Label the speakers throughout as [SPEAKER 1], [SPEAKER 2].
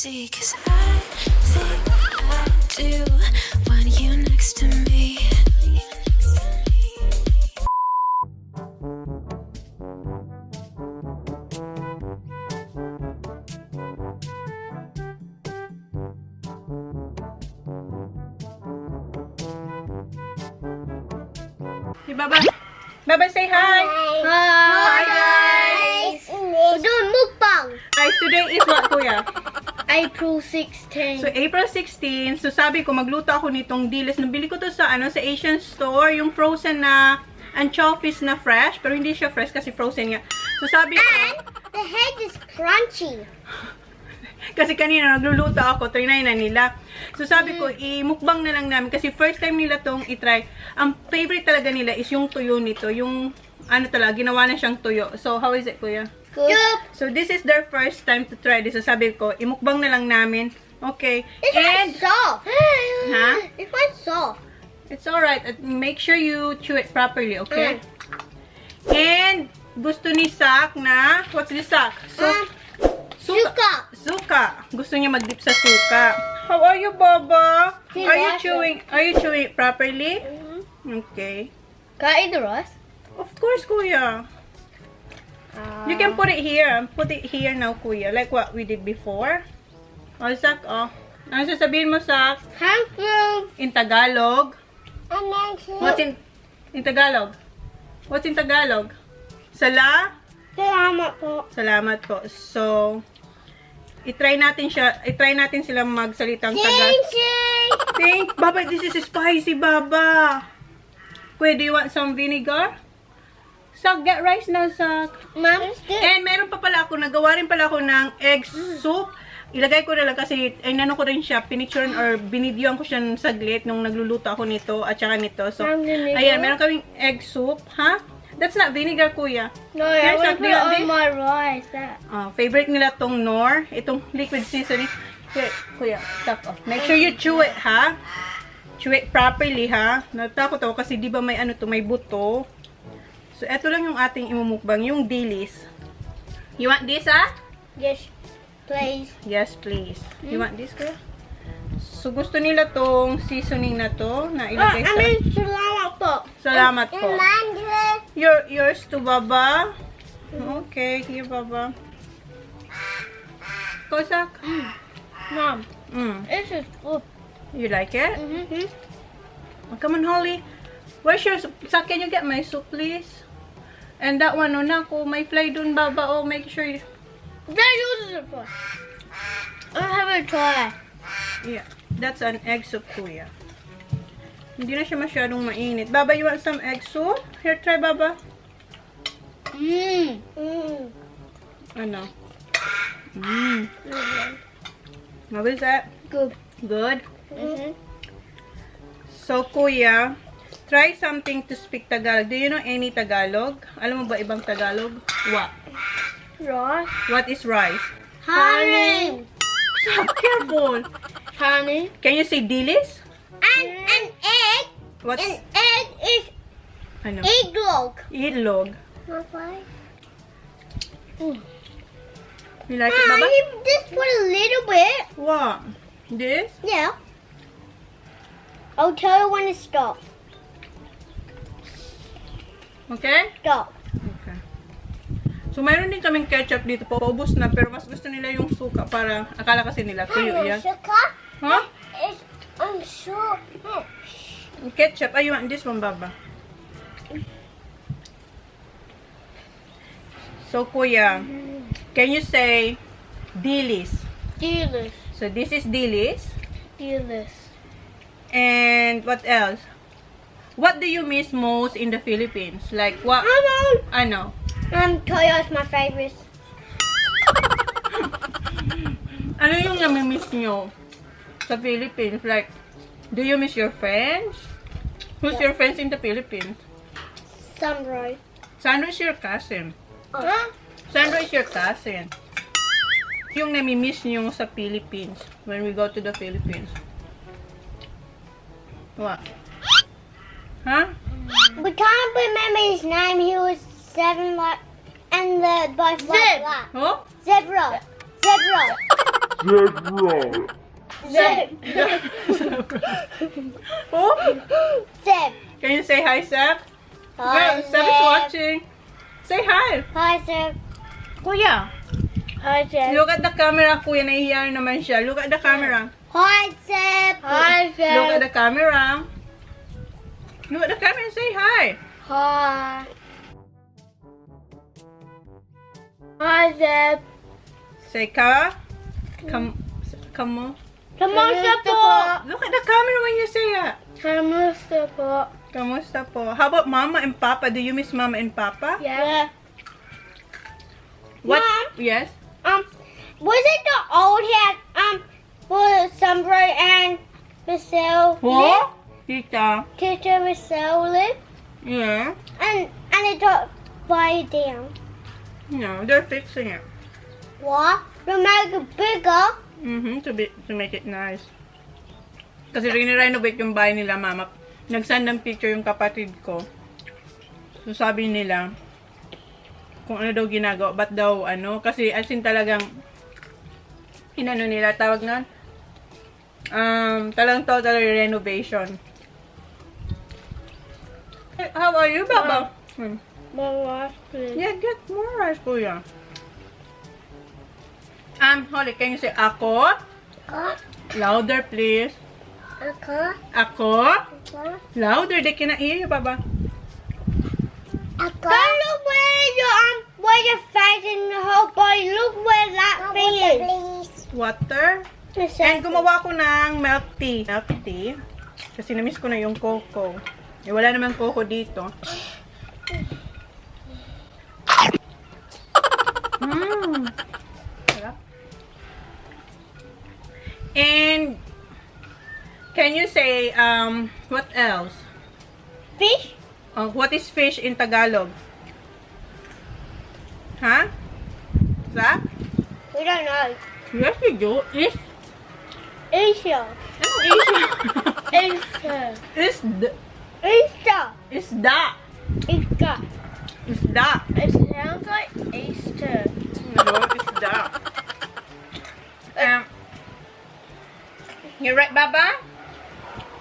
[SPEAKER 1] see, 'cause I think I do want you next to me.
[SPEAKER 2] Hey, Baba. Baba, say hi. Hi, guys.
[SPEAKER 3] We're doing mukbang.
[SPEAKER 2] Guys, today is what, kuya?
[SPEAKER 3] April 16.
[SPEAKER 2] So, April 16. So, sabi ko, magluto ako nitong dilis. Nabili ko to sa, sa Asian store. Yung frozen na anchovies na fresh. Pero hindi siya fresh kasi frozen nga. So, sabi ko,
[SPEAKER 3] And the head is crunchy.
[SPEAKER 2] kasi kanina nagluluto ako, trinay na nila. So, sabi ko, i-mukbang na lang namin. Kasi first time nila tong itry. Ang favorite talaga nila is yung tuyo nito. Yung, talaga, ginawa na siyang tuyo. So, how is it, kuya?
[SPEAKER 3] Good.
[SPEAKER 2] So, this is their first time to try this. So, sabi ko, imukbang na lang namin. Okay.
[SPEAKER 3] It's
[SPEAKER 2] And,
[SPEAKER 3] quite soft.
[SPEAKER 2] Huh?
[SPEAKER 3] It's quite soft.
[SPEAKER 2] it's alright. Make sure you chew it properly, okay? And, gusto ni Sak na, what's this, Sak?
[SPEAKER 3] Suka.
[SPEAKER 2] Suka. Gusto niya mag-dip sa suka. How are you, Baba?
[SPEAKER 3] He
[SPEAKER 2] Are you
[SPEAKER 3] likes
[SPEAKER 2] chewing it properly? Okay.
[SPEAKER 3] Can I eat the rest?
[SPEAKER 2] Of course, Kuya. You can put it here. Put it here now, Kuya. Like what we did before. Oh, Sak, oh. Ano sasabihin mo, Sak?
[SPEAKER 3] Thank you.
[SPEAKER 2] In Tagalog.
[SPEAKER 3] And then
[SPEAKER 2] What's in Tagalog? What's in Tagalog?
[SPEAKER 3] Salamat po.
[SPEAKER 2] Salamat po. So, i-try natin sila magsalitang Tagalog. Think, Baba, this is spicy, Baba. Kuya, do you want some vinegar? Sak, get rice now, Sak.
[SPEAKER 3] Mom,
[SPEAKER 2] And meron pa pala ako, nagawa rin pala ako ng egg soup. Ilagay ko na lang kasi, nano ko rin siya, pinicturean or binidyoan ko siya ng saglit nung nagluluto ako nito at saka nito. So, ayan, meron kaming egg soup, ha? That's not vinegar, Kuya.
[SPEAKER 3] no,
[SPEAKER 2] Here's
[SPEAKER 3] I want to
[SPEAKER 2] Sak,
[SPEAKER 3] put
[SPEAKER 2] do you
[SPEAKER 3] it
[SPEAKER 2] want
[SPEAKER 3] on
[SPEAKER 2] this?
[SPEAKER 3] my rice.
[SPEAKER 2] Favorite nila tong Knorr. Itong liquid seasoning. Here, Kuya, Sak, oh. Make sure you chew it, ha? Chew it properly, ha? Natakot ako kasi di ba may may buto. So, eto lang yung ating imumukbang, yung dilis. You want this, ha?
[SPEAKER 3] Yes, please.
[SPEAKER 2] Yes, please. You want this, Kuya? So, gusto nila tong seasoning na to, na ilagay sa...
[SPEAKER 3] salamat po.
[SPEAKER 2] Salamat po.
[SPEAKER 3] And
[SPEAKER 2] Yours to, Baba. Okay, here, Baba. Kosak?
[SPEAKER 3] Mom,
[SPEAKER 2] Mm.
[SPEAKER 3] this is good.
[SPEAKER 2] You like it?
[SPEAKER 3] Mm-hmm.
[SPEAKER 2] Oh, come on, Holly. Where's your soup? Sa, can you get my soup, please? And that one, nako, may fly dun, Baba. Oh, make sure you...
[SPEAKER 3] That uses it for. I'll have a try.
[SPEAKER 2] Yeah, that's an egg soup, Kuya. Hindi na siya masyadong mainit. Baba, you want some egg soup? Here, try, Baba. Ano? How is that?
[SPEAKER 3] Good.
[SPEAKER 2] Good?
[SPEAKER 3] Mm-hmm.
[SPEAKER 2] So, Kuya, try something to speak Tagalog. Do you know any Tagalog? Alam mo ba ibang Tagalog? What?
[SPEAKER 3] Rice.
[SPEAKER 2] What is rice?
[SPEAKER 3] Honey.
[SPEAKER 2] Careful.
[SPEAKER 3] Honey.
[SPEAKER 2] Can you say dilis?
[SPEAKER 3] And an egg.
[SPEAKER 2] What's...
[SPEAKER 3] An egg is
[SPEAKER 2] Ano?
[SPEAKER 3] egg yolk.
[SPEAKER 2] Itlog.
[SPEAKER 3] Mm.
[SPEAKER 2] You like it, Baba?
[SPEAKER 3] Just put a little bit.
[SPEAKER 2] What? This?
[SPEAKER 3] Yeah. I'll tell you when to stop.
[SPEAKER 2] Okay?
[SPEAKER 3] Stop.
[SPEAKER 2] Okay. So, mayroon din kaming ketchup dito. Paubos na. Pero mas gusto nila yung suka para akala kasi nila tuyo yan.
[SPEAKER 3] Sugar?
[SPEAKER 2] Huh?
[SPEAKER 3] I'm sure.
[SPEAKER 2] Ketchup. I want this one, Baba. So, Kuya, can you say dilis?
[SPEAKER 3] Dilis.
[SPEAKER 2] So, this is dilis.
[SPEAKER 3] Dilis.
[SPEAKER 2] And what else? What do you miss most in the Philippines? Like, what? Ano?
[SPEAKER 3] Toyo's my favorite.
[SPEAKER 2] Ano yung nami-miss nyo sa Philippines? Like, do you miss your friends? Who's your friends in the Philippines?
[SPEAKER 3] Sunrise.
[SPEAKER 2] Sandra is your cousin.
[SPEAKER 3] Huh?
[SPEAKER 2] Sandra is your cousin. Yung nami-miss nyo sa Philippines when we go to the Philippines. What? Huh?
[SPEAKER 3] We can't remember his name. He was 7 and the both black.
[SPEAKER 2] Oh?
[SPEAKER 3] Zebra. Zeb.
[SPEAKER 2] Oh,
[SPEAKER 3] Zeb.
[SPEAKER 2] can you say hi, Seth?
[SPEAKER 3] Hi,
[SPEAKER 2] Well, Seth is watching. Say hi.
[SPEAKER 3] Hi, Zeb.
[SPEAKER 2] Kuya,
[SPEAKER 3] Hi, Zeb.
[SPEAKER 2] look at the camera, kuya. Nahihiya naman siya. Look at the camera.
[SPEAKER 3] Hi, Zeb. Hi, Zeb.
[SPEAKER 2] Look at the camera. Look at the camera and say hi.
[SPEAKER 3] Hi. Hi, Zeb.
[SPEAKER 2] Say ka. Come on.
[SPEAKER 3] Kamusta po?
[SPEAKER 2] Look at the camera when you say it.
[SPEAKER 3] Kamusta po?
[SPEAKER 2] Kamusta po? How about Mama and Papa? Do you miss Mama and Papa?
[SPEAKER 3] Yeah.
[SPEAKER 2] What?
[SPEAKER 3] Mom?
[SPEAKER 2] Yes.
[SPEAKER 3] Was it the old hat, for Summer and Michelle live?
[SPEAKER 2] What? Tita.
[SPEAKER 3] Teacher Michelle live?
[SPEAKER 2] Yeah.
[SPEAKER 3] And it got fly down.
[SPEAKER 2] No, they're fixing it.
[SPEAKER 3] What? To make it bigger?
[SPEAKER 2] To make it nice. Kasi rin-renovate yung bahay nila, Mama. Nag-send ng picture yung kapatid ko. So sabi nila, kung ano daw ginagawa, ba't daw ano, kasi as in talagang, inano nila, tawag na, talagang total renovation. Hey, how are you, Baba?
[SPEAKER 3] Mama, please.
[SPEAKER 2] Yeah, get more rice, kuya. Holly, can you say ako? Louder, please. Ako? Louder, they cannot hear you, Baba.
[SPEAKER 3] Don't look where your face in the whole body. Look where that thing is.
[SPEAKER 2] Water. And gumawa ko ng milk tea. Milk tea. Kasi na-miss ko na yung coco. Eh, wala naman coco dito. Sarap. And can you say what else?
[SPEAKER 3] Fish?
[SPEAKER 2] What is fish in Tagalog? Huh? Zach?
[SPEAKER 3] We don't know.
[SPEAKER 2] Yes, we do. Is
[SPEAKER 3] Asia.
[SPEAKER 2] ano Asia?
[SPEAKER 3] Easter.
[SPEAKER 2] Isda.
[SPEAKER 3] Easter.
[SPEAKER 2] Isda.
[SPEAKER 3] Easter.
[SPEAKER 2] Isda.
[SPEAKER 3] It sounds like Easter.
[SPEAKER 2] No, isda. You're right, Baba?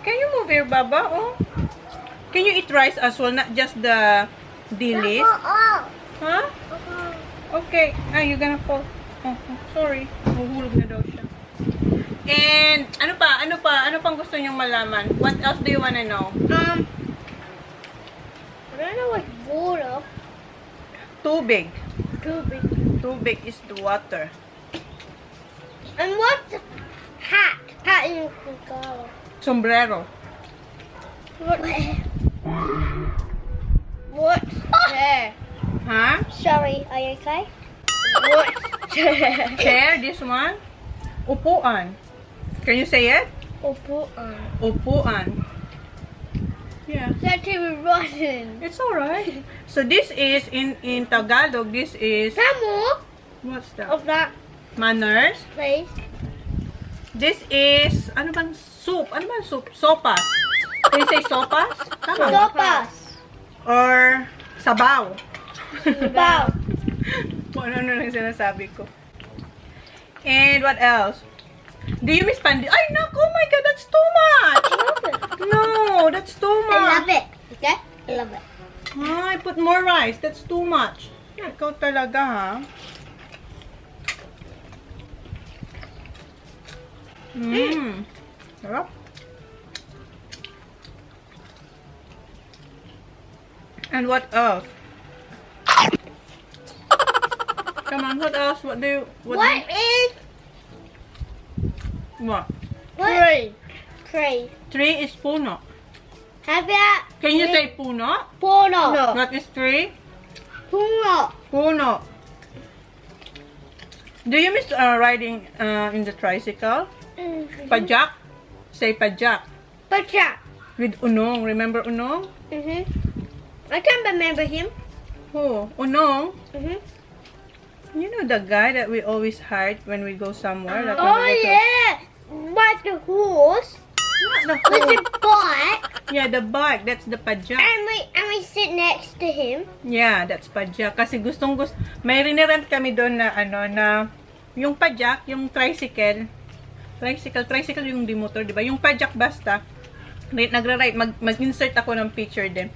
[SPEAKER 2] Can you move here, Baba? Oh. Can you eat rice as well, not just the dilis? Huh? Okay. You're gonna fall. Oh, sorry. Mahuhulog na daw siya. And, ano pang gusto niyong malaman? What else do you wanna know?
[SPEAKER 3] I don't know what's water.
[SPEAKER 2] Tubig.
[SPEAKER 3] Too big.
[SPEAKER 2] Tubig is the water.
[SPEAKER 3] And what's hat? Hat in Tagalog.
[SPEAKER 2] Sombrero.
[SPEAKER 3] What's chair?
[SPEAKER 2] Huh?
[SPEAKER 3] Sorry, are you okay? What's chair?
[SPEAKER 2] Chair, this one. Upuan. Can you say it?
[SPEAKER 3] Upuan.
[SPEAKER 2] Upuan. Yeah.
[SPEAKER 3] That's even rotten.
[SPEAKER 2] It's alright. So this is, in Tagalog, this is,
[SPEAKER 3] Some more
[SPEAKER 2] what's that?
[SPEAKER 3] of that,
[SPEAKER 2] Manners.
[SPEAKER 3] please.
[SPEAKER 2] This is, ano bang soup? Ano bang soup? Sopas. Can you say sopas? Tama.
[SPEAKER 3] Sopas.
[SPEAKER 2] Or sabaw.
[SPEAKER 3] Bow.
[SPEAKER 2] Kung ano lang sinasabi ko. And what else? Do you miss pandi? Ay, naku, oh my God, that's too much. No, that's too
[SPEAKER 3] I
[SPEAKER 2] much.
[SPEAKER 3] love it. Okay? I love it.
[SPEAKER 2] Ay, put more rice. That's too much. Ikaw talaga, ha? Sarap. And what else? Come on, what else? What do you...
[SPEAKER 3] What is
[SPEAKER 2] What?
[SPEAKER 3] tree? Tree.
[SPEAKER 2] Tree is puno.
[SPEAKER 3] Have that?
[SPEAKER 2] Can you say puno?
[SPEAKER 3] Puno. No.
[SPEAKER 2] What is tree?
[SPEAKER 3] Puno.
[SPEAKER 2] Puno. Do you miss riding in the tricycle? Pajak? Say pajak.
[SPEAKER 3] Butcher.
[SPEAKER 2] With Unong. Remember Unong?
[SPEAKER 3] I can't remember him.
[SPEAKER 2] Who? Unong?
[SPEAKER 3] Mm-hmm.
[SPEAKER 2] You know the guy that we always hide when we go somewhere? Like when
[SPEAKER 3] Oh
[SPEAKER 2] we go to-
[SPEAKER 3] yeah, like the horse
[SPEAKER 2] Not
[SPEAKER 3] with
[SPEAKER 2] the
[SPEAKER 3] the bike,
[SPEAKER 2] Yeah, the bike. That's the pajak.
[SPEAKER 3] and we sit next to him.
[SPEAKER 2] Yeah, that's pajak. Kasi may rinirent kami doon na yung padjak, yung tricycle yung demotor, di ba? Yung padjak basta, nagra-ride, mag-insert ako ng picture din.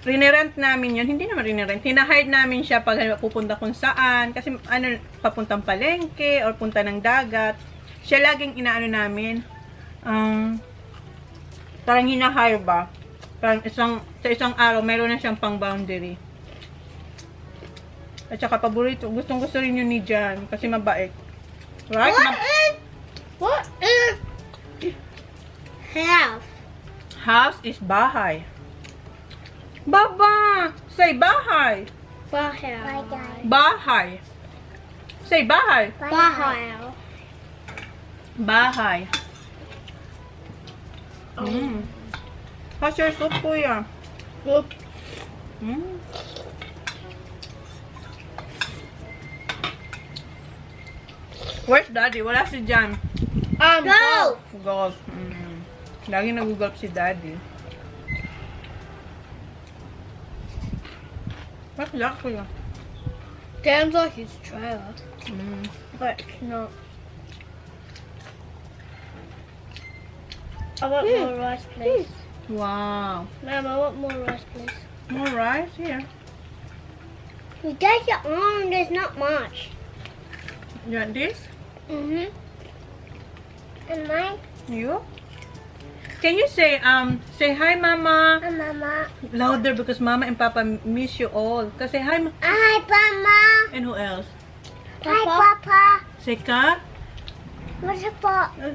[SPEAKER 2] Rinirent namin yun, hindi naman rinirent, hinahide namin siya pag pupunta kung saan, kasi ano, papuntang palengke, or punta ng dagat, siya laging inaano namin, parang hinahire ba, parang sa isang araw, meron na siyang pang boundary. At saka paborito, gustong gusto rin yun ni Jan, kasi mabait. Right?
[SPEAKER 3] What is house?
[SPEAKER 2] House is bahay. Baba! Say bahay. Bahay. Say bahay.
[SPEAKER 3] Bahay.
[SPEAKER 2] Bahay. How's your soup, kuya?
[SPEAKER 3] Good.
[SPEAKER 2] Where's daddy? Wala si Jan.
[SPEAKER 3] Go.
[SPEAKER 2] Golf. Lagi nag-golf si daddy. What's that, kuya?
[SPEAKER 3] Sounds like his trailer, but it's not. I want more rice, please.
[SPEAKER 2] Wow.
[SPEAKER 3] Mom, I want more rice, please.
[SPEAKER 2] More rice here.
[SPEAKER 3] You take your own. There's not much.
[SPEAKER 2] You want this?
[SPEAKER 3] And mine?
[SPEAKER 2] You? Can you say hi, Mama?
[SPEAKER 3] Mama.
[SPEAKER 2] Louder because Mama and Papa miss you all. Kasi hi,
[SPEAKER 3] Hi, Mama.
[SPEAKER 2] and who else?
[SPEAKER 3] Hi, Papa.
[SPEAKER 2] Say ka?
[SPEAKER 3] What's up, Papa?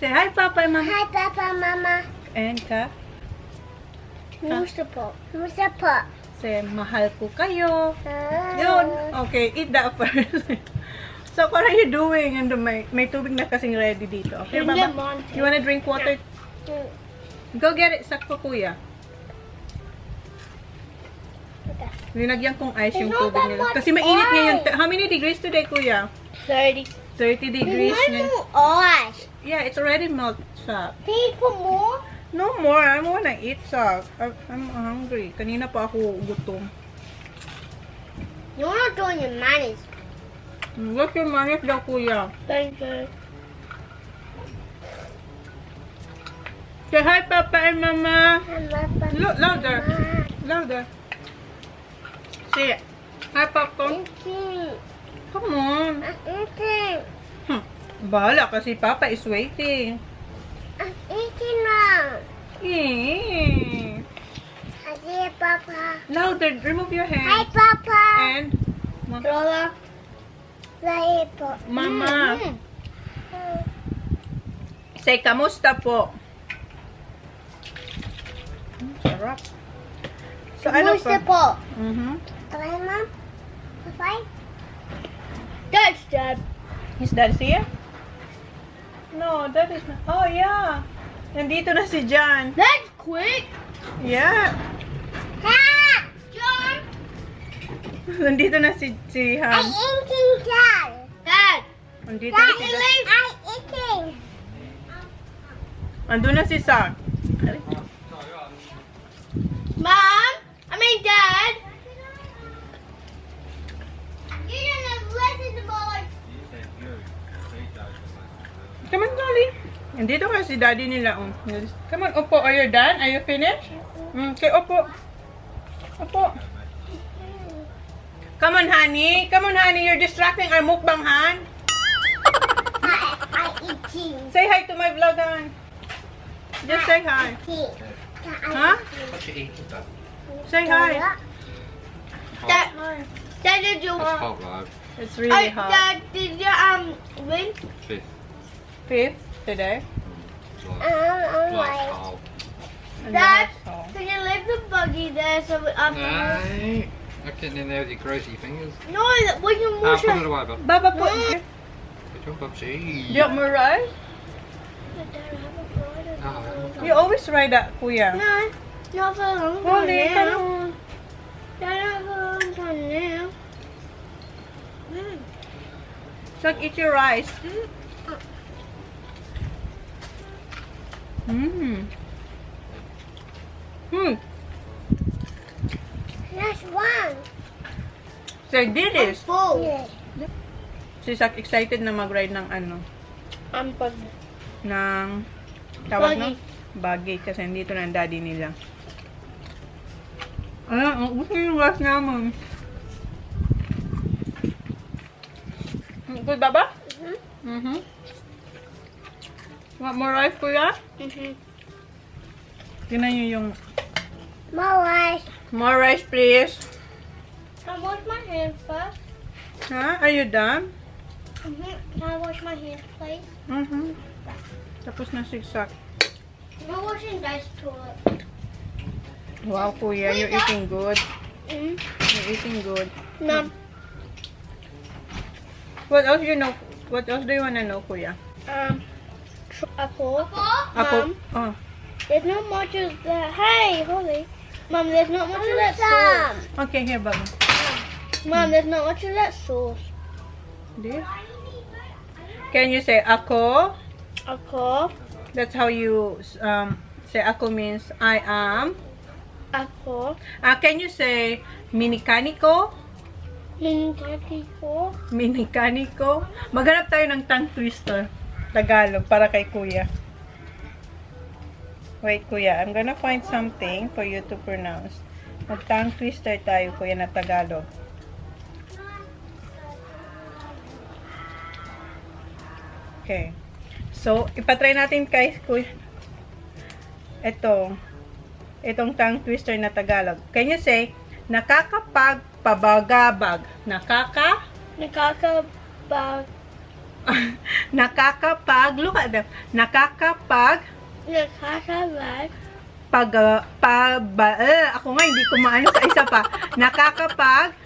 [SPEAKER 2] Say hi, Papa and Mama.
[SPEAKER 3] Hi, Papa, Mama.
[SPEAKER 2] And ka?
[SPEAKER 3] What's up, Papa? What's up, Papa?
[SPEAKER 2] Say, mahal ko kayo. Yun. Okay, eat that first. So, what are you doing? And may tubig na kasing ready dito. Okay, Baba? You wanna drink water? Go get it. Sakto, kuya. Linagyan kong ice yung
[SPEAKER 3] There's not
[SPEAKER 2] tubig
[SPEAKER 3] that
[SPEAKER 2] nila.
[SPEAKER 3] much
[SPEAKER 2] Kasi mainit ngayon.
[SPEAKER 3] ice.
[SPEAKER 2] How many degrees today, kuya?
[SPEAKER 3] 30.
[SPEAKER 2] 30 degrees.
[SPEAKER 3] ice.
[SPEAKER 2] Yeah, it's already melted, Sak.
[SPEAKER 3] Can you put more?
[SPEAKER 2] No more. I wanna eat, Sak. I'm hungry. Kanina pa ako gutom.
[SPEAKER 3] You're not doing your manners.
[SPEAKER 2] What's your manif daw, kuya?
[SPEAKER 3] Thank you.
[SPEAKER 2] Say hi, Papa and Mama. Look, louder.
[SPEAKER 3] Mama.
[SPEAKER 2] Louder. Say it. Hi, Papa.
[SPEAKER 3] Eating.
[SPEAKER 2] Come on.
[SPEAKER 3] I'm eating.
[SPEAKER 2] Bahala kasi Papa is waiting.
[SPEAKER 3] I'm eating now.
[SPEAKER 2] Eh.
[SPEAKER 3] I see it, Papa.
[SPEAKER 2] Louder. Remove your
[SPEAKER 3] Hi,
[SPEAKER 2] hand.
[SPEAKER 3] Papa.
[SPEAKER 2] And
[SPEAKER 3] Lola. Say it, Papa.
[SPEAKER 2] Mama. Say kamusta po. Sarap. So ano
[SPEAKER 3] Kamusta
[SPEAKER 2] pa?
[SPEAKER 3] po? Okay, Mom? Bye. That's Dad.
[SPEAKER 2] Is Dad here? No, Dad is not. Oh yeah. Nandito na si John.
[SPEAKER 3] That's quick.
[SPEAKER 2] Yeah.
[SPEAKER 3] Ha! John!
[SPEAKER 2] Nandito na si Han.
[SPEAKER 3] eating, Dad. Dad.
[SPEAKER 2] Nandito na si Dad.
[SPEAKER 3] I'm eating.
[SPEAKER 2] Andun na si Sak.
[SPEAKER 3] Mom? I mean, Dad? You didn't listen to boy.
[SPEAKER 2] Come on, Dolly. Nandito ka si Daddy nila. Come on, upo. Are you done? Are you finished? Okay, upo. Upo. Come on, honey. Come on, honey. You're distracting our mukbang, Han.
[SPEAKER 3] I eating.
[SPEAKER 2] Say hi to my vlog, Han. Just say hi. Huh?
[SPEAKER 4] What you eating, Dad?
[SPEAKER 2] Say hi.
[SPEAKER 3] Dad, Dad, did you?
[SPEAKER 4] It's hot, lad.
[SPEAKER 2] It's really hot.
[SPEAKER 3] Dad, did you win?
[SPEAKER 4] Fifth.
[SPEAKER 2] 5th today.
[SPEAKER 4] Like cold.
[SPEAKER 2] And
[SPEAKER 3] Dad,
[SPEAKER 2] then also-
[SPEAKER 3] can you leave the buggy there so we
[SPEAKER 4] No. Not getting in there with your greasy fingers.
[SPEAKER 3] No, we can
[SPEAKER 4] Ah,
[SPEAKER 3] wash
[SPEAKER 4] put it
[SPEAKER 3] it.
[SPEAKER 4] away, bud.
[SPEAKER 2] Baba, put.
[SPEAKER 4] Put your Pepsi.
[SPEAKER 2] Do you want more rice?
[SPEAKER 4] No.
[SPEAKER 2] You always ride that, kuya.
[SPEAKER 3] No, not for a long time
[SPEAKER 2] Holly, come
[SPEAKER 3] now.
[SPEAKER 2] on.
[SPEAKER 3] Not for a long time now.
[SPEAKER 2] Chuck, eat your rice.
[SPEAKER 3] That's one.
[SPEAKER 2] Say, did this.
[SPEAKER 3] Full.
[SPEAKER 2] Si Si Sak excited na mag-ride ng ano,
[SPEAKER 3] Pag
[SPEAKER 2] ng tawag
[SPEAKER 3] Buggy.
[SPEAKER 2] no? Buggy kasi nandito na ang daddy nila. Ang gusto yung rice naman. Good, Baba? Mm-hmm. Want more rice, Kuya? Tingnan nyo yung...
[SPEAKER 3] My
[SPEAKER 2] More rice, please.
[SPEAKER 3] Can I wash my hands first?
[SPEAKER 2] Ha? Are you done?
[SPEAKER 3] Can I wash my hands, please?
[SPEAKER 2] Mm-hmm. Tapos na si Sak.
[SPEAKER 3] I'm washing dice toilet.
[SPEAKER 2] Wow, Kuya, you're eating good. You're eating good.
[SPEAKER 3] No.
[SPEAKER 2] What else you know? What else do you wanna know, Kuya?
[SPEAKER 3] Apple.
[SPEAKER 2] Ako? Oh.
[SPEAKER 3] There's not much of that. Hey, Holly. Mom, there's not much of that sauce.
[SPEAKER 2] Okay, here, Baba.
[SPEAKER 3] Mom, there's not much of that sauce.
[SPEAKER 2] This? Can you say ako?
[SPEAKER 3] Apple.
[SPEAKER 2] That's how you say ako means I am.
[SPEAKER 3] Apple.
[SPEAKER 2] Can you say minikaniko?
[SPEAKER 3] Mintatiko.
[SPEAKER 2] Minikaniko? Maghanap tayo ng tongue twister. Tagalog para kay Kuya. Wait, Kuya. I'm gonna find something for you to pronounce. Mag-tongue twister tayo, Kuya, na Tagalog. Okay. So, ipatry natin kay Kuya. Itong tongue twister na Tagalog. Can you say, nakakapagpabagabag?
[SPEAKER 3] Nakakabag.
[SPEAKER 2] Look at them. Nakakabag, ako nga, hindi ko maano sa isa pa. Nakakapag,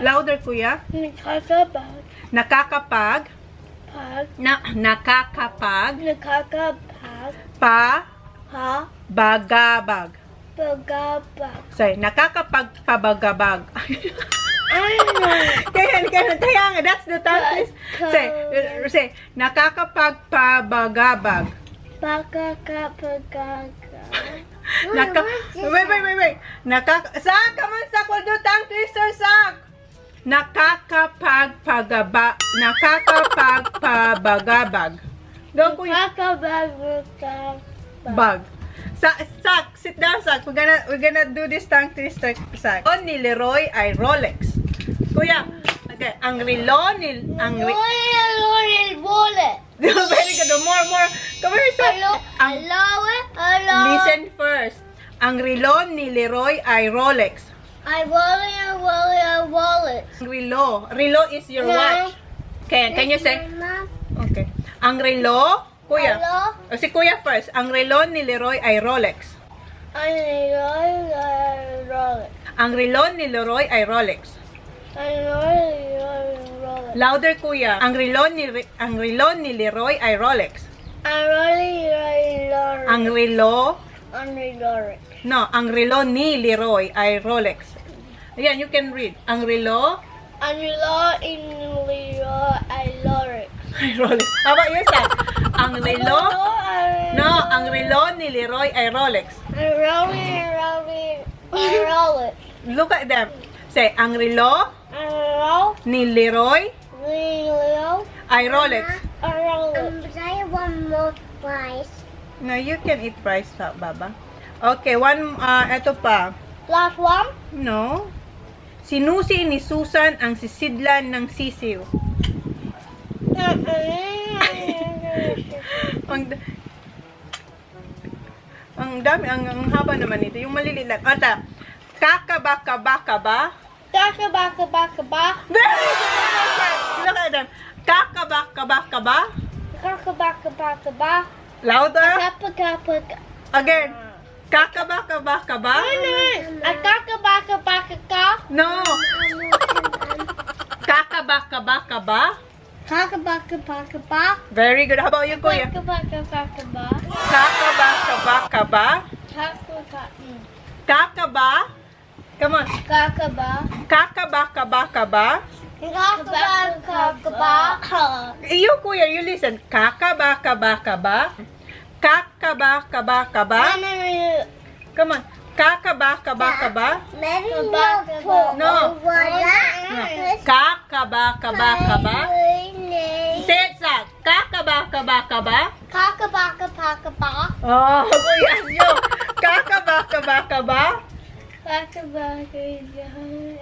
[SPEAKER 2] louder, Kuya.
[SPEAKER 3] Nakakabag.
[SPEAKER 2] Nakakapag, nakakapag, bagabag.
[SPEAKER 3] Bagabag.
[SPEAKER 2] Say, nakakapagpabagabag.
[SPEAKER 3] Ano?
[SPEAKER 2] Kaya nga, that's the tongue twist. Say, nakakapagpabagabag.
[SPEAKER 3] Bagabag.
[SPEAKER 2] Wait. Sak, come on, Sak, we'll do tongue twister, Sak. Nakakapagpabagabag. Go, Kuya. Bag. Sak, sit down, Sak. We're gonna do this tongue twister, Sak. Ang ni Leroy ay Rolex. Kuya, okay, ang relo ni...
[SPEAKER 3] Wallet.
[SPEAKER 2] Very good. More. Come here, Sak. Listen first. Ang relo ni Leroy ay Rolex.
[SPEAKER 3] Wallet.
[SPEAKER 2] Relo is your watch. Okay, can you say? Okay. Ang relo, Kuya.
[SPEAKER 3] Hello?
[SPEAKER 2] O, si Kuya first. Ang relo ni Leroy ay Rolex.
[SPEAKER 3] Rolex.
[SPEAKER 2] Ang relo ni Leroy ay Rolex.
[SPEAKER 3] Rolex.
[SPEAKER 2] Louder, Kuya. Ang relo ni Leroy ay Rolex. Ang relo, no, ang relo ni Leroy ay Rolex. Ayan, you can read. Ang relo ay Rolex. How about you, Sak? Ang relo, no, ang relo ni Leroy ay Rolex.
[SPEAKER 3] Rolex.
[SPEAKER 2] Look at them. Say, ang relo ni Leroy ay Rolex.
[SPEAKER 3] I want more rice.
[SPEAKER 2] No, you can eat rice, Baba. Okay, eto pa.
[SPEAKER 3] Last one.
[SPEAKER 2] No. Sinusi ni Susan ang sisidlan ng sisiw. ang dami, ang haba naman ito. Yung maliliit lang. Ata, kakabakabakaba.
[SPEAKER 3] Kakabakabakaba.
[SPEAKER 2] Very good! Look at them. Kakabakabakaba.
[SPEAKER 3] Kakabakabakaba.
[SPEAKER 2] Louder.
[SPEAKER 3] Kakabakabakaba.
[SPEAKER 2] Again. Kakabakabakaba.
[SPEAKER 3] Kakabakabakaba.
[SPEAKER 2] No. Kakabakabakaba.
[SPEAKER 3] Kakabakabakaba.
[SPEAKER 2] Very good. How about you, Kuya?
[SPEAKER 3] Kakabakabakaba.
[SPEAKER 2] Kakabakabakaba. Kakaba. Come on.
[SPEAKER 3] Kakaba.
[SPEAKER 2] Kakabakabakaba.
[SPEAKER 3] Kakabakabakaba.
[SPEAKER 2] You, Kuya, you listen. Kakabakabakaba. Kakabakabakaba. Come on. Kakaba, kaba, kaba.
[SPEAKER 3] Maybe
[SPEAKER 2] No. Kakaba, kaba, kaba. Say it, Sak. Kakaba, kaba, kaba.
[SPEAKER 3] Cockabaka.
[SPEAKER 2] Oh, kuya nyo. Kakaba, kaba, kaba.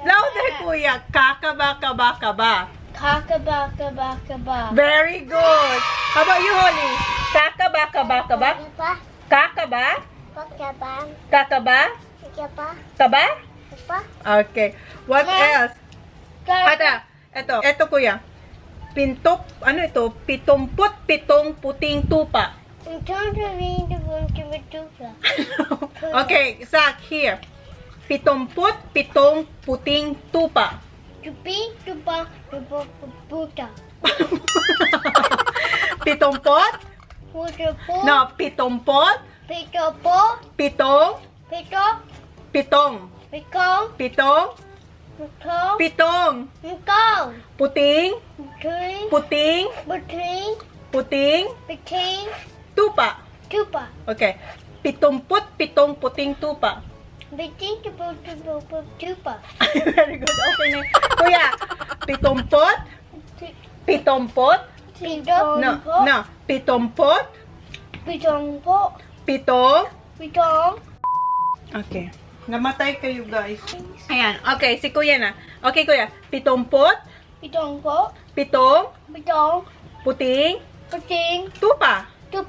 [SPEAKER 2] Louder, kuya. Kakaba, kaba, kaba.
[SPEAKER 3] Cockabaka.
[SPEAKER 2] Very good. How about you, Holly? Kakaba, kaba, kaba. Kakaba? Kakaba? Kaba? Okay. What else? Ito kuya. Pintok, ano ito? 77 puting tupa. Okay, Zach, here. 77 puting tupa. Pitumpot? No, pitumpot? Pitong? Pitong? Puting? Tupa. Okay. 77 puting tupa. Very good. Okay na. Kuya, pitumpot? No. Pitumpot? Pitong? Okay. Namatay kayo, guys. Ayan. Okay, si kuya na. Okay, kuya. Pitumpot? Pitong? Puting? Tupa. No.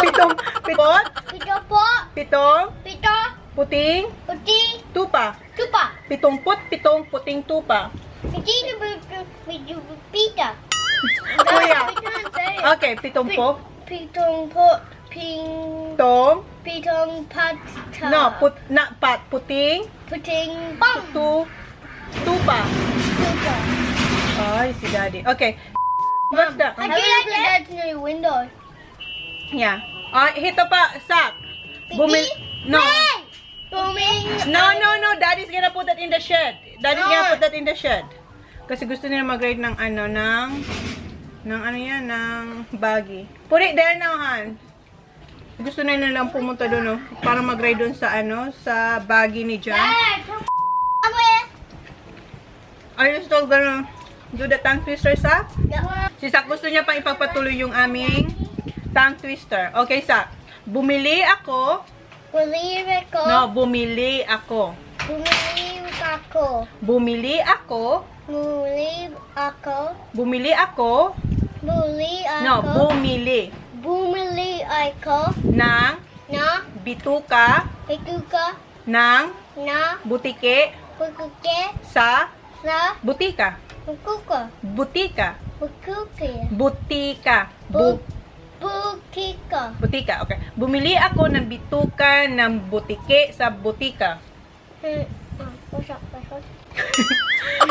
[SPEAKER 2] Pitong? Pitong? Puting? Tupa. Pitumpot, pitong, puting tupa. Kuya. Okay, pitumpo. Tong? No, puting? Tupa. Ay, si daddy. Okay. What's that?
[SPEAKER 3] I do like that in the window.
[SPEAKER 2] Yeah. Hito pa, Sak. No. No. Daddy's gonna put that in the shed. Kasi gusto niya mag-grade ng baggy. Put it there now, Han. Gusto na nilang pumunta doon, no? Para mag-grade doon sa sa baggy ni John. Are you still gonna do the tongue twister, Sak? Si Sak gusto niya pang ipagpatuloy yung aming tongue twister. Okay, Sak. Bumili ako. No, bumili ako. No, bumili ng bituka ng butike sa butika. Butika, okay. Bumili ako ng bituka ng butike sa butika.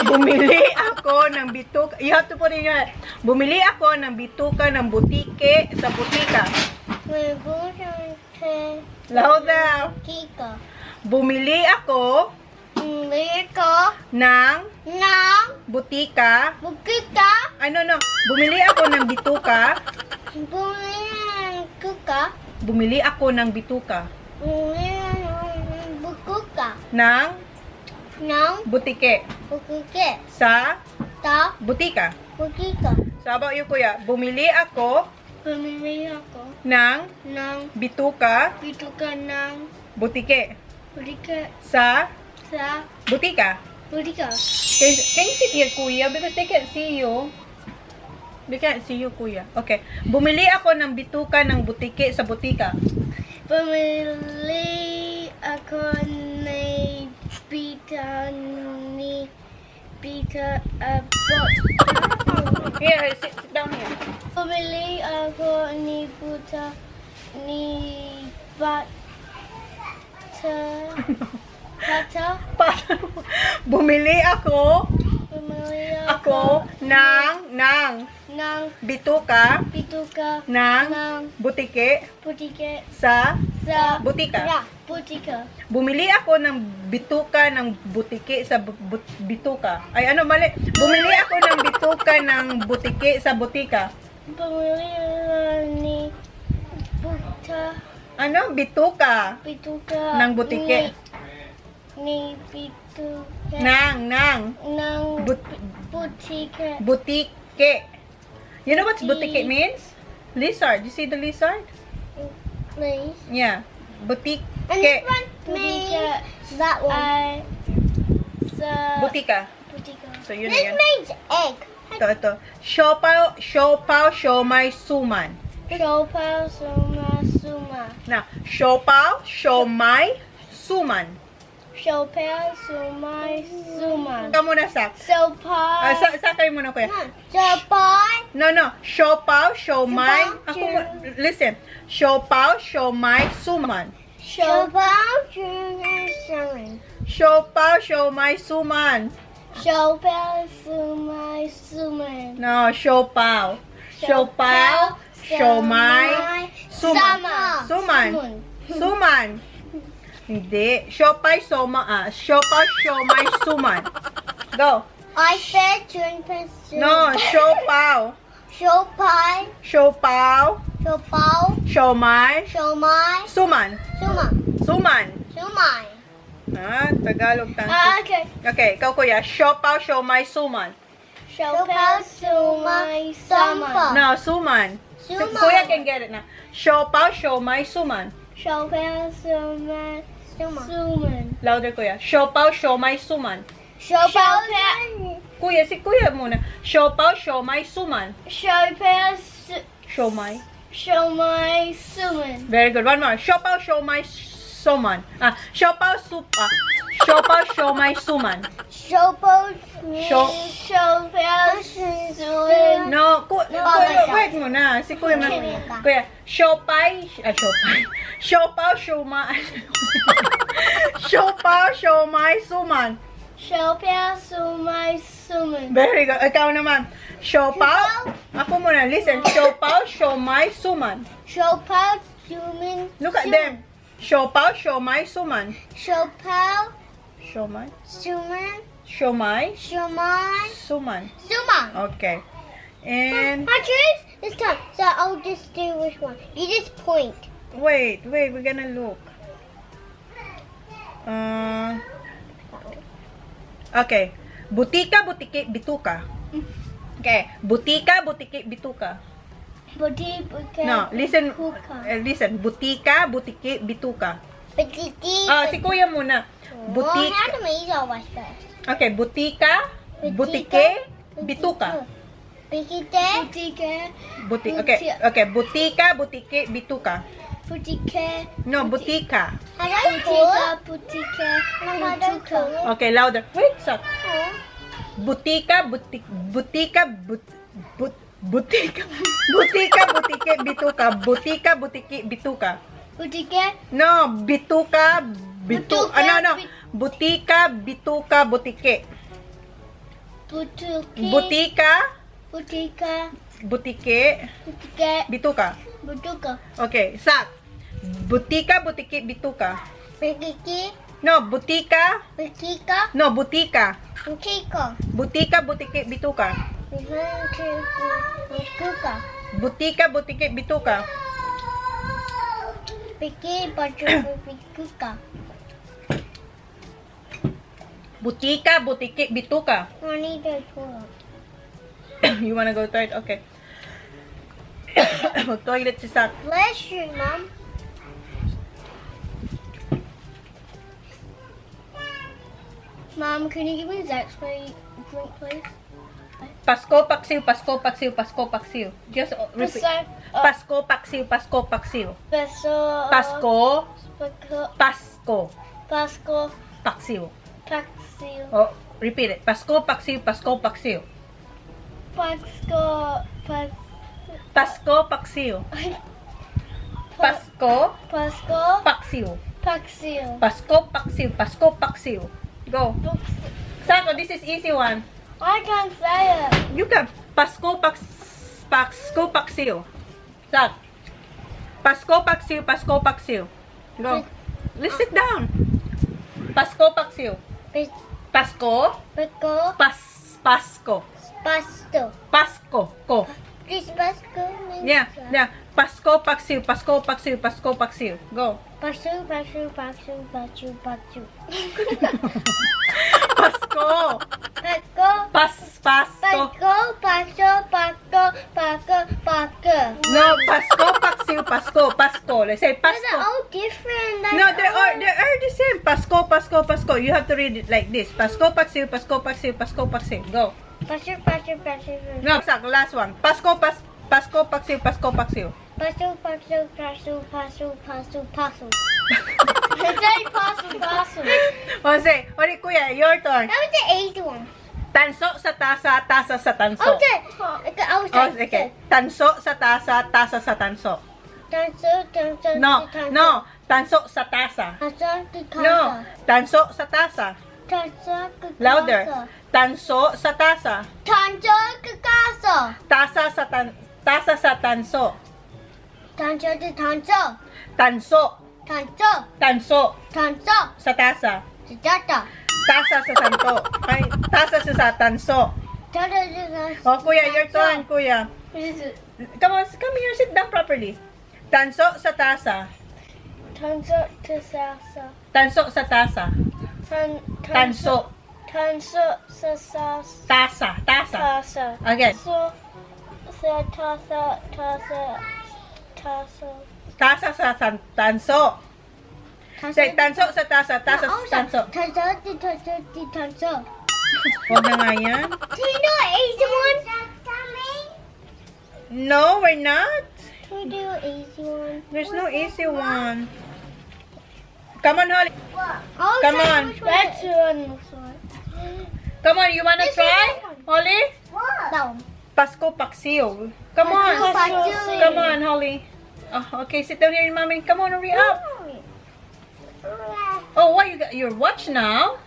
[SPEAKER 2] Bumili ako ng bituka. You have to put in your head. Bumili ako ng bituka ng butike sa butika. Louder. Bumili ako ng butika. No. Bumili ako ng bituka. Bumili ako ng bituka. Ng butike. Sa butika. So, how about you, kuya? Bumili ako ng bituka
[SPEAKER 3] ng
[SPEAKER 2] butike.
[SPEAKER 3] Butike
[SPEAKER 2] Sa
[SPEAKER 3] sa
[SPEAKER 2] butika.
[SPEAKER 3] Butike.
[SPEAKER 2] Can you sit here, kuya? Because they can't see you. They can't see you, kuya. Okay. Bumili ako ng bituka ng butike sa butika.
[SPEAKER 3] Bumili ako ng
[SPEAKER 2] Here, sit down here.
[SPEAKER 3] Bumili ako ni
[SPEAKER 2] Bumili ako ng bituka ng butike sa butika. Bumili ako ng bituka ng butike sa bituka. Ay, ano, mali. Bumili ako ng bituka ng butike sa butika.
[SPEAKER 3] Bumili ni Bituka.
[SPEAKER 2] Ano? Bituka.
[SPEAKER 3] Bituka.
[SPEAKER 2] Nang butike.
[SPEAKER 3] Ni bituka.
[SPEAKER 2] Nang.
[SPEAKER 3] Nang
[SPEAKER 2] But,
[SPEAKER 3] butike.
[SPEAKER 2] butike. You know what butike means? Lizard. You see the lizard?
[SPEAKER 3] Please.
[SPEAKER 2] Yeah. Butike.
[SPEAKER 3] And this one means that one.
[SPEAKER 2] Butika.
[SPEAKER 3] Butika.
[SPEAKER 2] So, yun na
[SPEAKER 3] This
[SPEAKER 2] yan.
[SPEAKER 3] means egg.
[SPEAKER 2] Ito. Siopaw, siomay, suman.
[SPEAKER 3] Shopao suma.
[SPEAKER 2] Now, siopaw, siomay, suman.
[SPEAKER 3] Shopao sumai suman.
[SPEAKER 2] Ikaw muna, Sak.
[SPEAKER 3] Sopa.
[SPEAKER 2] Sakay muna, kuya.
[SPEAKER 3] Sopa.
[SPEAKER 2] No. Siopaw, siomay.
[SPEAKER 3] Siopaw,
[SPEAKER 2] Ako, listen. Siopaw, siomay, suman.
[SPEAKER 3] Shopao suman.
[SPEAKER 2] Siopaw, siomay, suman.
[SPEAKER 3] Shopao sumai suman.
[SPEAKER 2] No, siopaw. Siopaw, siomay, suman. Suman. Hindi. Siopay, siomay, suman. Go.
[SPEAKER 3] I said 2%.
[SPEAKER 2] No, siopaw.
[SPEAKER 3] Shopai.
[SPEAKER 2] Siopaw,
[SPEAKER 3] Shopao.
[SPEAKER 2] siomay,
[SPEAKER 3] Shomai.
[SPEAKER 2] suman. Suman.
[SPEAKER 3] Sumai.
[SPEAKER 2] Tagalog tangkis.
[SPEAKER 3] Okay.
[SPEAKER 2] Okay, ikaw kuya. Siopaw, siomay, suman.
[SPEAKER 3] Shopao sumai sama.
[SPEAKER 2] No, suman.
[SPEAKER 3] Suman.
[SPEAKER 2] Kuya can get it na. Siopaw, siomay, suman.
[SPEAKER 3] Shopao sumai suman.
[SPEAKER 2] Louder kuya. Siopaw, siomay, suman.
[SPEAKER 3] Shopao.
[SPEAKER 2] Kuya, si kuya muna. Siopaw, siomay, suman.
[SPEAKER 3] Shopao
[SPEAKER 2] Siomay.
[SPEAKER 3] Shomai suman.
[SPEAKER 2] Very good. One more. Siopaw, siomay, suman. Siopaw, siopaw, siomay, suman.
[SPEAKER 3] Shopao.
[SPEAKER 2] Sho-
[SPEAKER 3] Shopao suman.
[SPEAKER 2] No,
[SPEAKER 3] Okay.
[SPEAKER 2] wait muna. Si kuya muna.
[SPEAKER 3] Okay.
[SPEAKER 2] Kuya, siopay. Siopaw, siomay. Siopaw, siomay, suman.
[SPEAKER 3] Shopao sumai suman.
[SPEAKER 2] Very good. Ikaw naman. Siopaw. Ako muna. Listen. Siopaw, siomay, suman.
[SPEAKER 3] Shopao suman.
[SPEAKER 2] Look at them. Siopaw, siomay, suman.
[SPEAKER 3] Shopao
[SPEAKER 2] Siomay?
[SPEAKER 3] suman.
[SPEAKER 2] Siomay?
[SPEAKER 3] Shomai
[SPEAKER 2] Suman.
[SPEAKER 3] suman.
[SPEAKER 2] Okay. And,
[SPEAKER 3] I choose this time, so I'll just do which one. You just point.
[SPEAKER 2] wait. We're gonna look. Okay. Butika, butiki, bituka. Okay. Butika, butiki, bituka.
[SPEAKER 3] Buti, buka.
[SPEAKER 2] No, listen.
[SPEAKER 3] Buka.
[SPEAKER 2] Listen. Butika, butiki, bituka.
[SPEAKER 3] Butiki.
[SPEAKER 2] Si kuya muna.
[SPEAKER 3] Well,
[SPEAKER 2] Butika.
[SPEAKER 3] how do we all watch first?
[SPEAKER 2] Okay. Butika, butike, bituka.
[SPEAKER 3] Butike. Butike.
[SPEAKER 2] Okay. Butika, butike, bituka.
[SPEAKER 3] Butike.
[SPEAKER 2] No, butika.
[SPEAKER 3] How do I put? Butike. Butike.
[SPEAKER 2] Okay, louder. Wait, stop. Butika, butike, butike, bituka. Butika, butike, bituka.
[SPEAKER 3] Butike.
[SPEAKER 2] No, bituka,
[SPEAKER 3] Bituka,
[SPEAKER 2] no. Butika, bituka, butike.
[SPEAKER 3] Butuki.
[SPEAKER 2] Butika,
[SPEAKER 3] Butika.
[SPEAKER 2] butike,
[SPEAKER 3] Butike.
[SPEAKER 2] bituka.
[SPEAKER 3] Butuka.
[SPEAKER 2] Okay, sak. Butika, butike, bituka.
[SPEAKER 3] Butiki.
[SPEAKER 2] No, butika.
[SPEAKER 3] Butika.
[SPEAKER 2] No, butika.
[SPEAKER 3] Butika.
[SPEAKER 2] Butika, butike, bituka.
[SPEAKER 3] Butuka.
[SPEAKER 2] Butika, butike, bituka.
[SPEAKER 3] Biki. Butuka.
[SPEAKER 2] Butika, butike, bituka.
[SPEAKER 3] I need a toilet.
[SPEAKER 2] You wanna go third? Okay. Mag-toilet si Sak.
[SPEAKER 3] Bless you, Mom. Mom, can you give me Zach's drink, please?
[SPEAKER 2] Pasko, paksiw, Pasko, paksiw, Pasko, paksiw. Just repeat. Pasko, paksiw, Pasko, paksiw.
[SPEAKER 3] Pasko.
[SPEAKER 2] Pasko,
[SPEAKER 3] Pasko.
[SPEAKER 2] Pasko,
[SPEAKER 3] Pasko.
[SPEAKER 2] paksiw.
[SPEAKER 3] Paxil.
[SPEAKER 2] Oh, repeat it. Pasko, paksiw, Pasko, paksiw.
[SPEAKER 3] Pasko.
[SPEAKER 2] Pasko, paksiw. Pasko,
[SPEAKER 3] Pasko.
[SPEAKER 2] paksiw.
[SPEAKER 3] Paxil.
[SPEAKER 2] Pasko, paksiw, Pasko, paksiw. Go. Sako, this is easy one.
[SPEAKER 3] I can't say it.
[SPEAKER 2] You can. Pasko, Pasko, paksiw. Sak. Pasko, paksiw, Pasko, paksiw. Go. Let's sit down. Pasko, paksiw. Pasko,
[SPEAKER 3] Pasko.
[SPEAKER 2] Pasko.
[SPEAKER 3] Pasto.
[SPEAKER 2] Pasko, ko.
[SPEAKER 3] This Pasko means
[SPEAKER 2] Yeah, yeah. Pasko, paksiw, Pasko, paksiw, Pasko, paksiw. Go.
[SPEAKER 3] Pasu, pasu, pasu, pasu, pasu.
[SPEAKER 2] Pasko.
[SPEAKER 3] Pasko.
[SPEAKER 2] Pasko.
[SPEAKER 3] Pasko, paso, pasko, pasko, pasko.
[SPEAKER 2] No, Pasko, paksiw, Pasko, Pasko. Let's say
[SPEAKER 3] They're
[SPEAKER 2] Pasko.
[SPEAKER 3] all different.
[SPEAKER 2] No, they are the same. Pasko, Pasko, Pasko. You have to read it like this. Pasko, paksiw, Pasko, paksiw, Pasko, paksiw. Go.
[SPEAKER 3] Pasu, pasu, pasu,
[SPEAKER 2] No, sak, last one. Pasko, Pasko, paksiw, Pasko, paksiw.
[SPEAKER 3] pasu, pasu, pasu, pasu, pasu, pasu. Say pasu, pasu.
[SPEAKER 2] O, say, ori, kuya, your turn.
[SPEAKER 3] That was the easy one.
[SPEAKER 2] Tanso sa tasa, tasa sa tanso.
[SPEAKER 3] Okay. I was
[SPEAKER 2] Oh, okay. Tanso sa tasa, tasa sa tanso.
[SPEAKER 3] Tanso, tanso,
[SPEAKER 2] No,
[SPEAKER 3] tanso.
[SPEAKER 2] no. Tanso sa tasa.
[SPEAKER 3] Tanso, tanso.
[SPEAKER 2] No. Tanso sa tasa.
[SPEAKER 3] Tanso, tanso.
[SPEAKER 2] Louder. Tanso sa tasa.
[SPEAKER 3] Tanso, tanso.
[SPEAKER 2] Tasa sa tasa sa tanso.
[SPEAKER 3] Tanso, tanso.
[SPEAKER 2] Tanso.
[SPEAKER 3] Tanso,
[SPEAKER 2] Tanso
[SPEAKER 3] tanso.
[SPEAKER 2] sa tasa.
[SPEAKER 3] Tata.
[SPEAKER 2] Tasa sa santo. Ay, tasa sa tanso.
[SPEAKER 3] Tata, tanso.
[SPEAKER 2] Oh, kuya, your turn, kuya.
[SPEAKER 3] What is it?
[SPEAKER 2] Come on, come here, sit down properly. Tanso sa tasa.
[SPEAKER 3] Tanso, tasasa.
[SPEAKER 2] Tanso sa tasa. Tanso.
[SPEAKER 3] Tanso, sasas.
[SPEAKER 2] Tasa. Tasa.
[SPEAKER 3] Tasa.
[SPEAKER 2] Again.
[SPEAKER 3] So, sa tasa, tasa, tasa.
[SPEAKER 2] Tasa sa tanso. Say, tanso sa tasa. Tasa sa tanso.
[SPEAKER 3] Tanso, tanso, tanso.
[SPEAKER 2] Huwag na nga yan.
[SPEAKER 3] Do you know easy one?
[SPEAKER 2] No, we're not.
[SPEAKER 3] Can we do easy one?
[SPEAKER 2] There's no easy one. Come on, Holly.
[SPEAKER 3] Oh,
[SPEAKER 2] Come on.
[SPEAKER 3] That's one.
[SPEAKER 2] Come on, you wanna
[SPEAKER 3] This
[SPEAKER 2] try?
[SPEAKER 3] one.
[SPEAKER 2] Holly?
[SPEAKER 3] That one.
[SPEAKER 2] Pasko Paksiw. Come on.
[SPEAKER 3] Pasko Paksiw.
[SPEAKER 2] Come on, Holly. Oh, okay, sit down here, mommy. Come on, hurry up. Oh, what you got? Your watch now?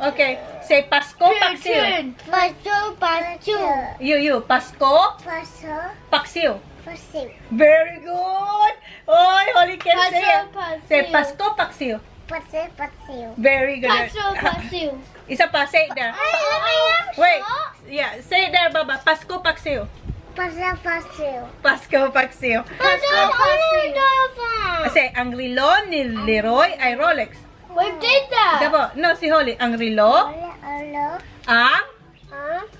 [SPEAKER 2] Okay, say Pasko Paksiw.
[SPEAKER 3] Pasu, pasu.
[SPEAKER 2] You. Pasko
[SPEAKER 3] Pasu,
[SPEAKER 2] Paksiw.
[SPEAKER 3] pasu.
[SPEAKER 2] Very good. Oh, Holly can say it.
[SPEAKER 3] Pasu,
[SPEAKER 2] Say
[SPEAKER 3] paksiw.
[SPEAKER 2] Pasko Paksiw.
[SPEAKER 3] Pasu, pasu.
[SPEAKER 2] Very good.
[SPEAKER 3] Pasu, pasu.
[SPEAKER 2] Isa pa, say it there. Wait. Yeah, say it there, Baba. Pasko Paksiw.
[SPEAKER 3] Pasu, pasu.
[SPEAKER 2] Pasko Paksiw.
[SPEAKER 3] Pasu, pasu.
[SPEAKER 2] Kasi ang relo ni Leroy ay Rolex.
[SPEAKER 3] We did that.
[SPEAKER 2] Diba? No, si Holly. Ang relo,
[SPEAKER 3] Hello.
[SPEAKER 2] ang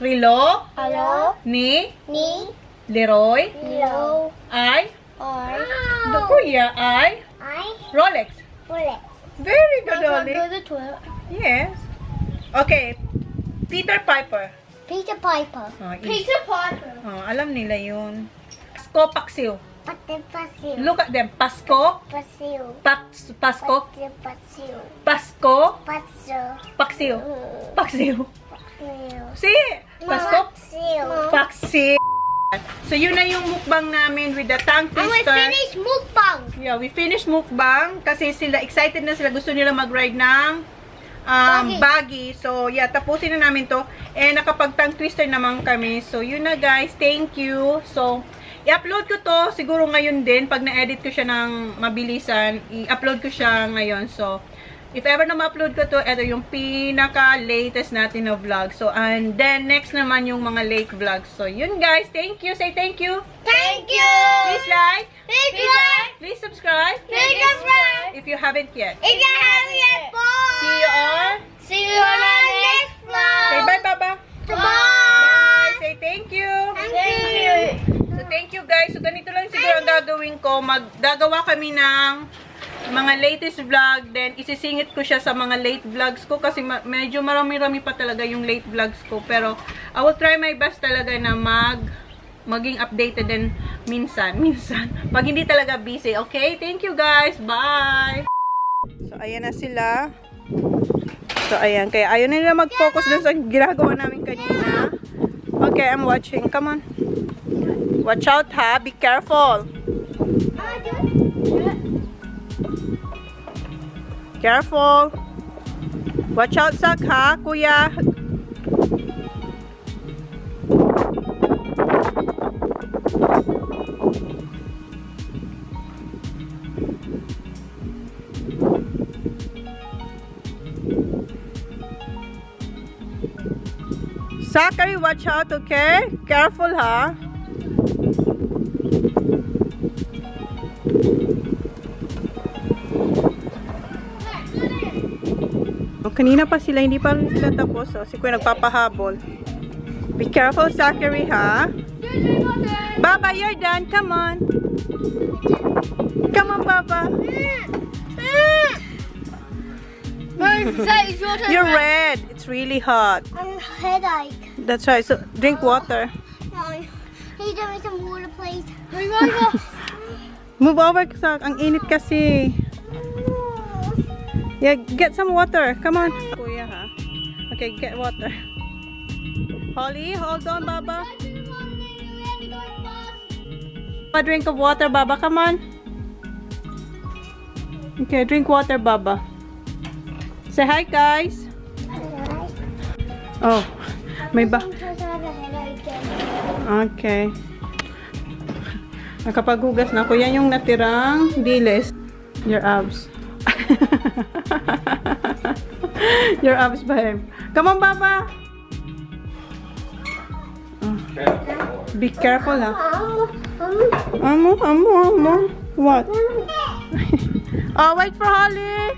[SPEAKER 2] relo
[SPEAKER 3] Hello.
[SPEAKER 2] ni
[SPEAKER 3] Ni.
[SPEAKER 2] Leroy
[SPEAKER 3] Hello.
[SPEAKER 2] ay,
[SPEAKER 3] I.
[SPEAKER 2] kuya ay Rolex.
[SPEAKER 3] Bullet.
[SPEAKER 2] Very good, Holly.
[SPEAKER 3] the toilet.
[SPEAKER 2] Yes. Okay. Peter Piper.
[SPEAKER 3] Peter Piper.
[SPEAKER 2] Oh,
[SPEAKER 3] Peter Piper.
[SPEAKER 2] oh, alam nila yun. Pasko Paksiw.
[SPEAKER 3] Pasu, pasu.
[SPEAKER 2] Look at them. Pasko.
[SPEAKER 3] Pasu.
[SPEAKER 2] Pasko.
[SPEAKER 3] Pasu, pasu.
[SPEAKER 2] Pasko.
[SPEAKER 3] Pasu.
[SPEAKER 2] Paksiw. Paksiw.
[SPEAKER 3] Pasu.
[SPEAKER 2] See? Pasko.
[SPEAKER 3] Pasu.
[SPEAKER 2] Paksiw. So, yun na yung mukbang namin with the tongue
[SPEAKER 3] And we
[SPEAKER 2] twister.
[SPEAKER 3] finished mukbang.
[SPEAKER 2] Yeah, we finished mukbang kasi sila excited na sila. Gusto nila mag-ride ng buggy. So, yeah, tapusin na namin to. And nakapag-tongue twister naman kami. So, yun na guys. Thank you. So, i-upload ko to siguro ngayon din. Pag na-edit ko siya ng mabilisan, i-upload ko siya ngayon. So, if ever na ma-upload ko to, ito yung pinaka-latest natin na vlog. So, and then, next naman yung mga late vlogs. So, yun guys. Thank you. Say thank you.
[SPEAKER 3] Thank you.
[SPEAKER 2] Please like.
[SPEAKER 3] Please like.
[SPEAKER 2] Please subscribe.
[SPEAKER 3] Please subscribe.
[SPEAKER 2] If you haven't yet.
[SPEAKER 3] If you haven't yet, bye.
[SPEAKER 2] See you on.
[SPEAKER 3] See you on our next vlog.
[SPEAKER 2] Say bye, Baba.
[SPEAKER 3] Bye.
[SPEAKER 2] Say thank you.
[SPEAKER 3] Thank you.
[SPEAKER 2] So, thank you guys. So, ganito lang siguro ang gagawin ko. Gagawa kami ng mga latest vlog. Then, isisingit ko siya sa mga late vlogs ko. Kasi medyo marami-rami pa talaga yung late vlogs ko. Pero, I will try my best talaga na maging updated din minsan. Pag hindi talaga busy. Okay? Thank you guys. Bye! So, ayan na sila. So, ayan. Kaya ayaw na nila mag-focus dun sa ginagawa namin kanina. Okay, I'm watching. Come on. Watch out ha. Be careful. Careful. Watch out, Sak ha, kuya. Zachary, watch out, okay? Careful, ha? Kanina pa sila, hindi pa rin sila tapos. Oh. Si Kuya nagpapahabol. Be careful, Zachary, ha? Baba, you're done. Come on. Come on, Baba. You're red. It's really hot.
[SPEAKER 3] I'm headache.
[SPEAKER 2] That's right. So, drink water.
[SPEAKER 3] No. Can you give me some water, please?
[SPEAKER 2] Move over, Zach. Ang init kasi. Yeah, get some water. Come on. Kuya, ha? Okay, get water. Holly, hold on, Baba. A drink of water, Baba. Come on. Okay, drink water, Baba. Say hi, guys. Oh, may ba? Okay. Nakapaghugas na ako. Yan yung natirang dilis. Your abs. Your abs, babe. Come on, Baba. Oh. Be careful, ha? Amo. What? Oh, wait for Holly.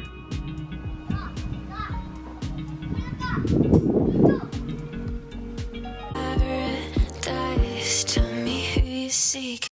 [SPEAKER 1] Paradise, tell me who you seek.